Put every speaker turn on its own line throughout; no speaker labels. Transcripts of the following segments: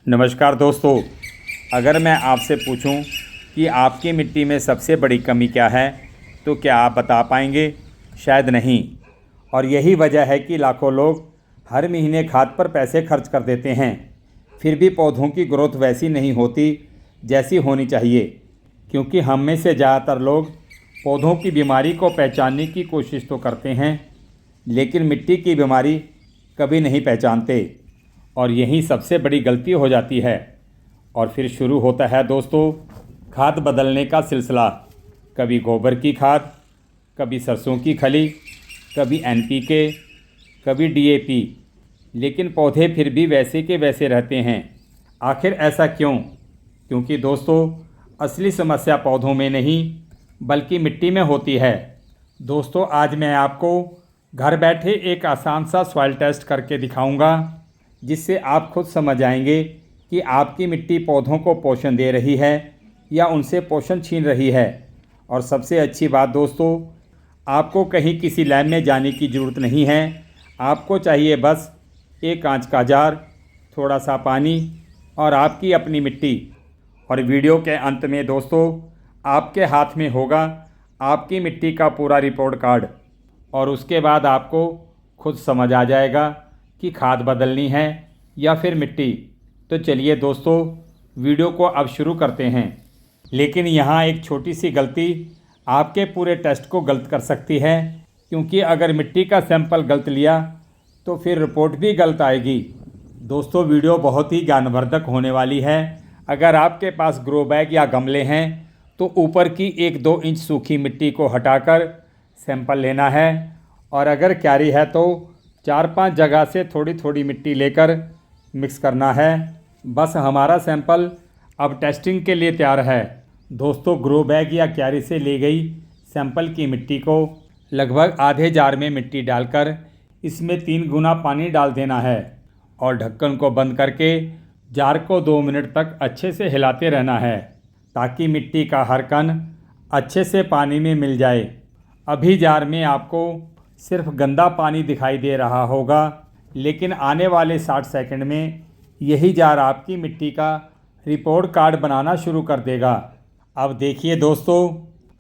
नमस्कार दोस्तों। अगर मैं आपसे पूछूं कि आपकी मिट्टी में सबसे बड़ी कमी क्या है तो क्या आप बता पाएंगे? शायद नहीं। और यही वजह है कि लाखों लोग हर महीने खाद पर पैसे खर्च कर देते हैं, फिर भी पौधों की ग्रोथ वैसी नहीं होती जैसी होनी चाहिए। क्योंकि हम में से ज़्यादातर लोग पौधों की बीमारी को पहचानने की कोशिश तो करते हैं, लेकिन मिट्टी की बीमारी कभी नहीं पहचानते, और यही सबसे बड़ी गलती हो जाती है। और फिर शुरू होता है दोस्तों खाद बदलने का सिलसिला। कभी गोबर की खाद, कभी सरसों की खली, कभी एनपीके, कभी डीएपी, लेकिन पौधे फिर भी वैसे के वैसे रहते हैं। आखिर ऐसा क्यों? क्योंकि दोस्तों असली समस्या पौधों में नहीं बल्कि मिट्टी में होती है। दोस्तों आज मैं आपको घर बैठे एक आसान सा सॉइल टेस्ट करके दिखाऊंगा, जिससे आप खुद समझ आएंगे कि आपकी मिट्टी पौधों को पोषण दे रही है या उनसे पोषण छीन रही है। और सबसे अच्छी बात दोस्तों, आपको कहीं किसी लैब में जाने की ज़रूरत नहीं है। आपको चाहिए बस एक कांच का जार, थोड़ा सा पानी और आपकी अपनी मिट्टी। और वीडियो के अंत में दोस्तों आपके हाथ में होगा आपकी मिट्टी का पूरा रिपोर्ट कार्ड, और उसके बाद आपको खुद समझ आ जाएगा कि खाद बदलनी है या फिर मिट्टी। तो चलिए दोस्तों वीडियो को अब शुरू करते हैं। लेकिन यहाँ एक छोटी सी गलती आपके पूरे टेस्ट को गलत कर सकती है, क्योंकि अगर मिट्टी का सैंपल गलत लिया तो फिर रिपोर्ट भी गलत आएगी। दोस्तों वीडियो बहुत ही ज्ञानवर्धक होने वाली है। अगर आपके पास ग्रो बैग या गमले हैं तो ऊपर की 1-2 इंच सूखी मिट्टी को हटाकर सैंपल लेना है, और अगर क्यारी है तो 4-5 जगह से थोड़ी थोड़ी मिट्टी लेकर मिक्स करना है। बस हमारा सैंपल अब टेस्टिंग के लिए तैयार है। दोस्तों ग्रो बैग या क्यारी से ली गई सैंपल की मिट्टी को लगभग आधे जार में मिट्टी डालकर इसमें 3 गुना पानी डाल देना है, और ढक्कन को बंद करके जार को 2 मिनट तक अच्छे से हिलाते रहना है, ताकि मिट्टी का हर कण अच्छे से पानी में मिल जाए। अभी जार में आपको सिर्फ गंदा पानी दिखाई दे रहा होगा, लेकिन आने वाले 60 सेकंड में यही जार आपकी मिट्टी का रिपोर्ट कार्ड बनाना शुरू कर देगा। अब देखिए दोस्तों,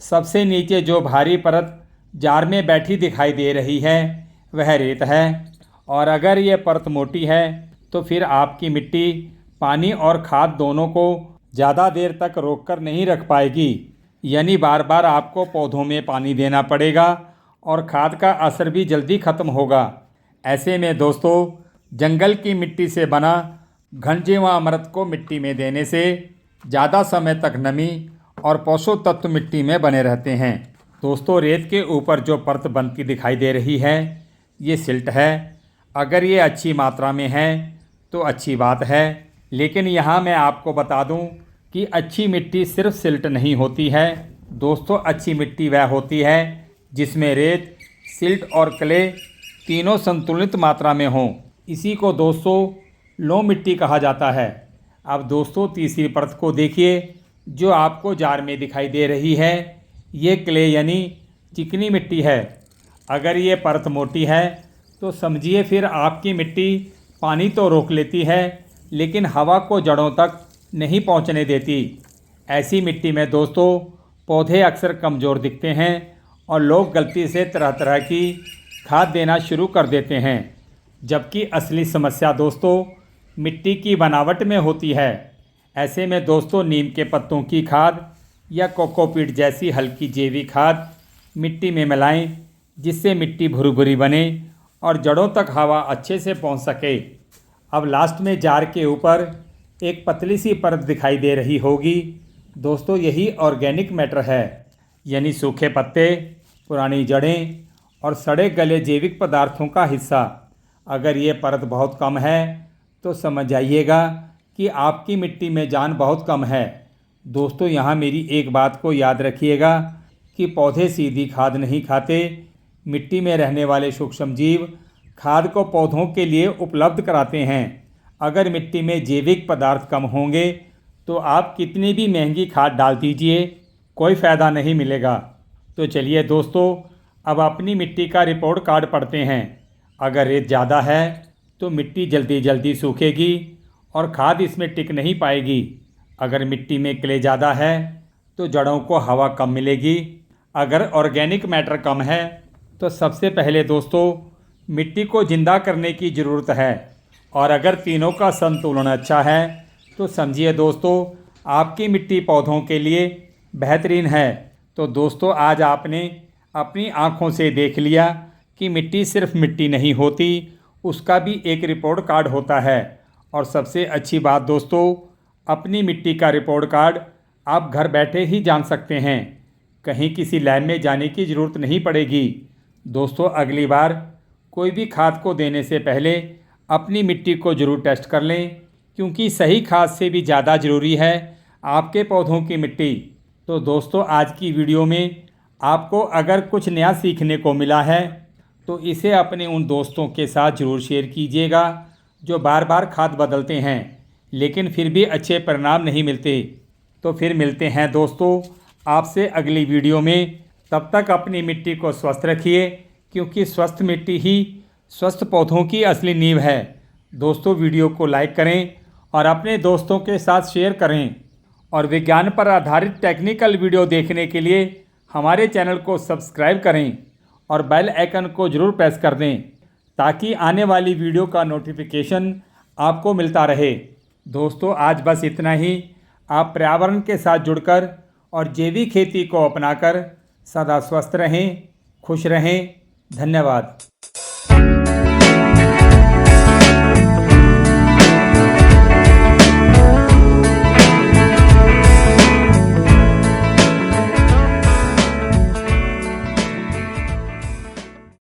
सबसे नीचे जो भारी परत जार में बैठी दिखाई दे रही है वह रेत है, और अगर ये परत मोटी है तो फिर आपकी मिट्टी पानी और खाद दोनों को ज़्यादा देर तक रोक कर नहीं रख पाएगी। यानी बार बार आपको पौधों में पानी देना पड़ेगा और खाद का असर भी जल्दी ख़त्म होगा। ऐसे में दोस्तों जंगल की मिट्टी से बना घनजीवा अमृत को मिट्टी में देने से ज़्यादा समय तक नमी और पोषक तत्व मिट्टी में बने रहते हैं। दोस्तों रेत के ऊपर जो परत बनती दिखाई दे रही है ये सिल्ट है। अगर ये अच्छी मात्रा में है तो अच्छी बात है, लेकिन यहाँ मैं आपको बता दूँ कि अच्छी मिट्टी सिर्फ सिल्ट नहीं होती है। दोस्तों अच्छी मिट्टी वह होती है जिसमें रेत, सिल्ट और क्ले तीनों संतुलित मात्रा में हों। इसी को दोस्तों लोम मिट्टी कहा जाता है। अब दोस्तों तीसरी परत को देखिए जो आपको जार में दिखाई दे रही है। ये क्ले यानी चिकनी मिट्टी है। अगर ये परत मोटी है तो समझिए फिर आपकी मिट्टी पानी तो रोक लेती है, लेकिन हवा को जड़ों तक नहीं पहुंचने देती। ऐसी मिट्टी में दोस्तों पौधे अक्सर कमज़ोर दिखते हैं और लोग गलती से तरह तरह की खाद देना शुरू कर देते हैं, जबकि असली समस्या दोस्तों मिट्टी की बनावट में होती है। ऐसे में दोस्तों नीम के पत्तों की खाद या कोकोपीट जैसी हल्की जैविक खाद मिट्टी में मिलाएं, जिससे मिट्टी भुरभुरी बने और जड़ों तक हवा अच्छे से पहुंच सके। अब लास्ट में जार के ऊपर एक पतली सी परत दिखाई दे रही होगी। दोस्तों यही ऑर्गेनिक मैटर है, यानी सूखे पत्ते, पुरानी जड़ें और सड़े गले जैविक पदार्थों का हिस्सा। अगर ये परत बहुत कम है तो समझ जाइएगा कि आपकी मिट्टी में जान बहुत कम है। दोस्तों यहाँ मेरी एक बात को याद रखिएगा कि पौधे सीधी खाद नहीं खाते। मिट्टी में रहने वाले सूक्ष्म जीव खाद को पौधों के लिए उपलब्ध कराते हैं। अगर मिट्टी में जैविक पदार्थ कम होंगे तो आप कितनी भी महंगी खाद डाल दीजिए, कोई फ़ायदा नहीं मिलेगा। तो चलिए दोस्तों अब अपनी मिट्टी का रिपोर्ट कार्ड पढ़ते हैं। अगर रेत ज़्यादा है तो मिट्टी जल्दी जल्दी सूखेगी और खाद इसमें टिक नहीं पाएगी। अगर मिट्टी में क्ले ज़्यादा है तो जड़ों को हवा कम मिलेगी। अगर ऑर्गेनिक मैटर कम है तो सबसे पहले दोस्तों मिट्टी को जिंदा करने की ज़रूरत है। और अगर तीनों का संतुलन अच्छा है तो समझिए दोस्तों आपकी मिट्टी पौधों के लिए बेहतरीन है। तो दोस्तों आज आपने अपनी आँखों से देख लिया कि मिट्टी सिर्फ मिट्टी नहीं होती, उसका भी एक रिपोर्ट कार्ड होता है। और सबसे अच्छी बात दोस्तों अपनी मिट्टी का रिपोर्ट कार्ड आप घर बैठे ही जान सकते हैं, कहीं किसी लैब में जाने की ज़रूरत नहीं पड़ेगी। दोस्तों अगली बार कोई भी खाद को देने से पहले अपनी मिट्टी को ज़रूर टेस्ट कर लें, क्योंकि सही खाद से भी ज़्यादा ज़रूरी है आपके पौधों की मिट्टी। तो दोस्तों आज की वीडियो में आपको अगर कुछ नया सीखने को मिला है तो इसे अपने उन दोस्तों के साथ ज़रूर शेयर कीजिएगा जो बार बार खाद बदलते हैं लेकिन फिर भी अच्छे परिणाम नहीं मिलते। तो फिर मिलते हैं दोस्तों आपसे अगली वीडियो में। तब तक अपनी मिट्टी को स्वस्थ रखिए, क्योंकि स्वस्थ मिट्टी ही स्वस्थ पौधों की असली नींव है। दोस्तों वीडियो को लाइक करें और अपने दोस्तों के साथ शेयर करें। और विज्ञान पर आधारित टेक्निकल वीडियो देखने के लिए हमारे चैनल को सब्सक्राइब करें और बेल आइकन को ज़रूर प्रेस कर दें, ताकि आने वाली वीडियो का नोटिफिकेशन आपको मिलता रहे। दोस्तों आज बस इतना ही। आप पर्यावरण के साथ जुड़कर और जैविक खेती को अपनाकर सदा स्वस्थ रहें, खुश रहें। धन्यवाद।